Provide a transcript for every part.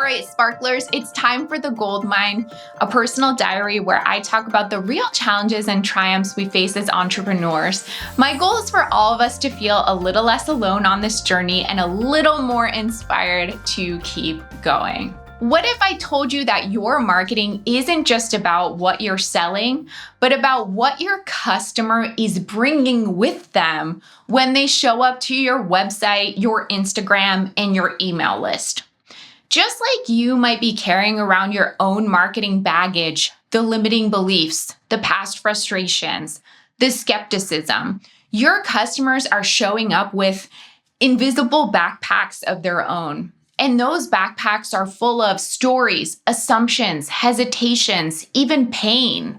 right, sparklers, it's time for the gold mine, a personal diary where I talk about the real challenges and triumphs we face as entrepreneurs. My goal is for all of us to feel a little less alone on this journey and a little more inspired to keep going. What if I told you that your marketing isn't just about what you're selling, but about what your customer is bringing with them when they show up to your website, your Instagram, and your email list? Just like you might be carrying around your own marketing baggage, the limiting beliefs, the past frustrations, the skepticism, your customers are showing up with invisible backpacks of their own. And those backpacks are full of stories, assumptions, hesitations, even pain.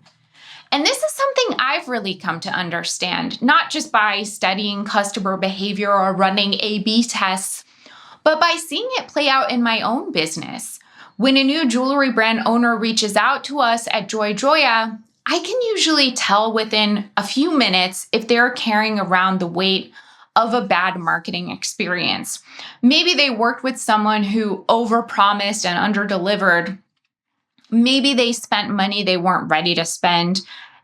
And this is something I've really come to understand, not just by studying customer behavior or running A/B tests, but by seeing it play out in my own business. When a new jewelry brand owner reaches out to us at Joy Joya, I can usually tell within a few minutes if they're carrying around the weight of a bad marketing experience. Maybe they worked with someone who overpromised and underdelivered. Maybe they spent money they weren't ready to spend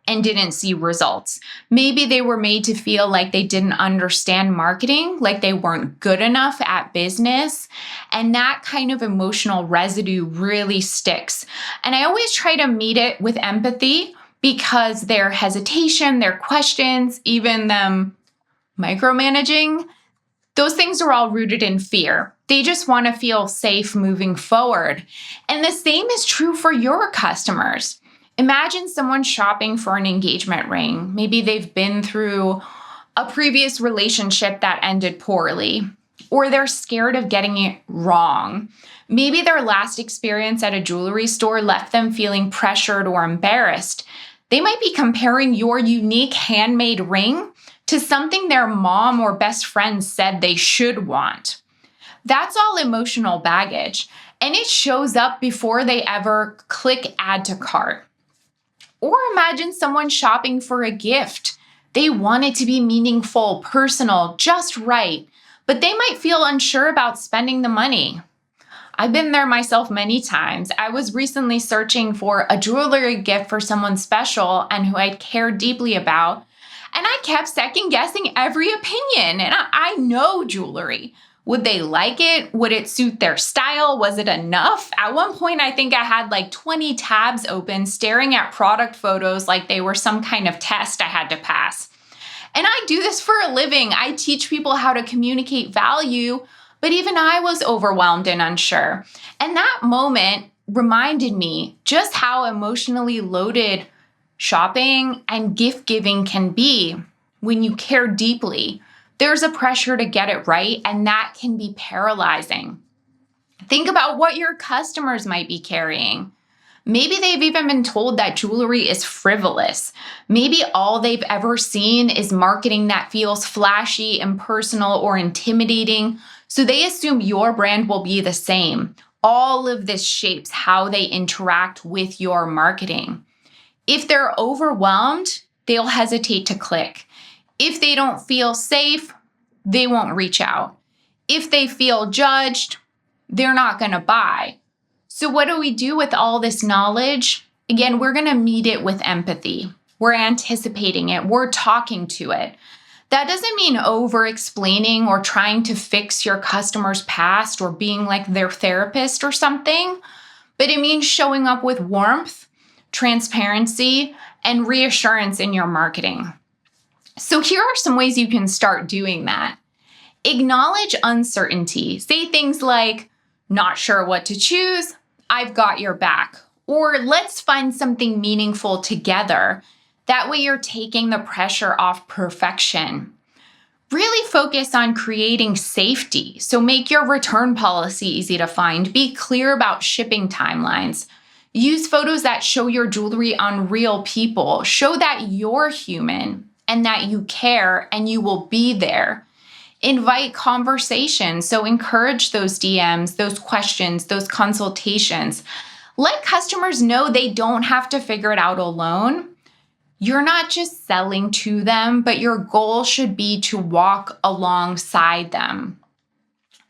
and didn't see results. Maybe they were made to feel like they didn't understand marketing, like they weren't good enough at business. And that kind of emotional residue really sticks. And I always try to meet it with empathy because their hesitation, their questions, even them micromanaging, those things are all rooted in fear. They just want to feel safe moving forward. And the same is true for your customers. Imagine someone shopping for an engagement ring. Maybe they've been through a previous relationship that ended poorly, or they're scared of getting it wrong. Maybe their last experience at a jewelry store left them feeling pressured or embarrassed. They might be comparing your unique handmade ring to something their mom or best friend said they should want. That's all emotional baggage, and it shows up before they ever click add to cart. Or imagine someone shopping for a gift. They want it to be meaningful, personal, just right, but they might feel unsure about spending the money. I've been there myself many times. I was recently searching for a jewelry gift for someone special and who I cared deeply about, and I kept second guessing every opinion, and I know jewelry. Would they like it? Would it suit their style? Was it enough? At one point, I think I had like 20 tabs open staring at product photos like they were some kind of test I had to pass. And I do this for a living. I teach people how to communicate value, but even I was overwhelmed and unsure. And that moment reminded me just how emotionally loaded shopping and gift giving can be when you care deeply. There's a pressure to get it right, and that can be paralyzing. Think about what your customers might be carrying. Maybe they've even been told that jewelry is frivolous. Maybe all they've ever seen is marketing that feels flashy, impersonal, or intimidating, so they assume your brand will be the same. All of this shapes how they interact with your marketing. If they're overwhelmed, they'll hesitate to click. If they don't feel safe, they won't reach out. If they feel judged, they're not going to buy. So what do we do with all this knowledge? Again, we're going to meet it with empathy. We're anticipating it. We're talking to it. That doesn't mean over-explaining or trying to fix your customer's past or being like their therapist or something, but it means showing up with warmth, transparency, and reassurance in your marketing. So here are some ways you can start doing that. Acknowledge uncertainty. Say things like, not sure what to choose, I've got your back. Or let's find something meaningful together. That way you're taking the pressure off perfection. Really focus on creating safety. So make your return policy easy to find. Be clear about shipping timelines. Use photos that show your jewelry on real people. Show that you're human and that you care and you will be there. Invite conversation. So encourage those DMs, those questions, those consultations. Let customers know they don't have to figure it out alone. You're not just selling to them, but your goal should be to walk alongside them.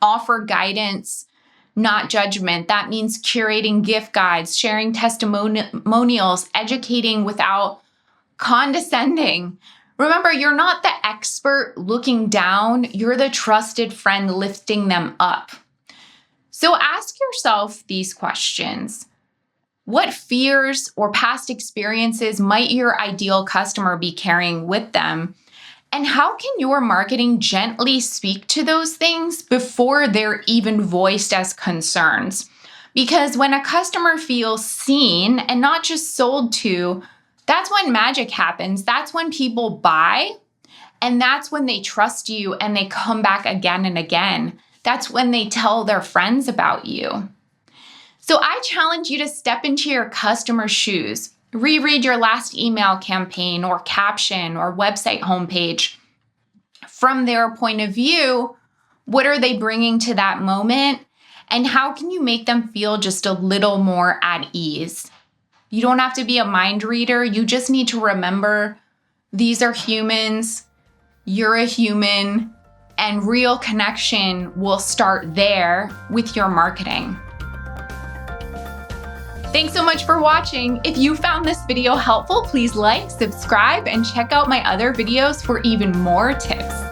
Offer guidance, not judgment. That means curating gift guides, sharing testimonials, educating without condescending. Remember, you're not the expert looking down, you're the trusted friend lifting them up. So ask yourself these questions. What fears or past experiences might your ideal customer be carrying with them? And how can your marketing gently speak to those things before they're even voiced as concerns? Because when a customer feels seen and not just sold to, that's when magic happens. That's when people buy, and that's when they trust you and they come back again and again. That's when they tell their friends about you. So I challenge you to step into your customer's shoes. Reread your last email campaign or caption or website homepage. From their point of view, what are they bringing to that moment? And how can you make them feel just a little more at ease? You don't have to be a mind reader. You just need to remember these are humans, you're a human, and real connection will start there with your marketing. Thanks so much for watching. If you found this video helpful, please like, subscribe, and check out my other videos for even more tips.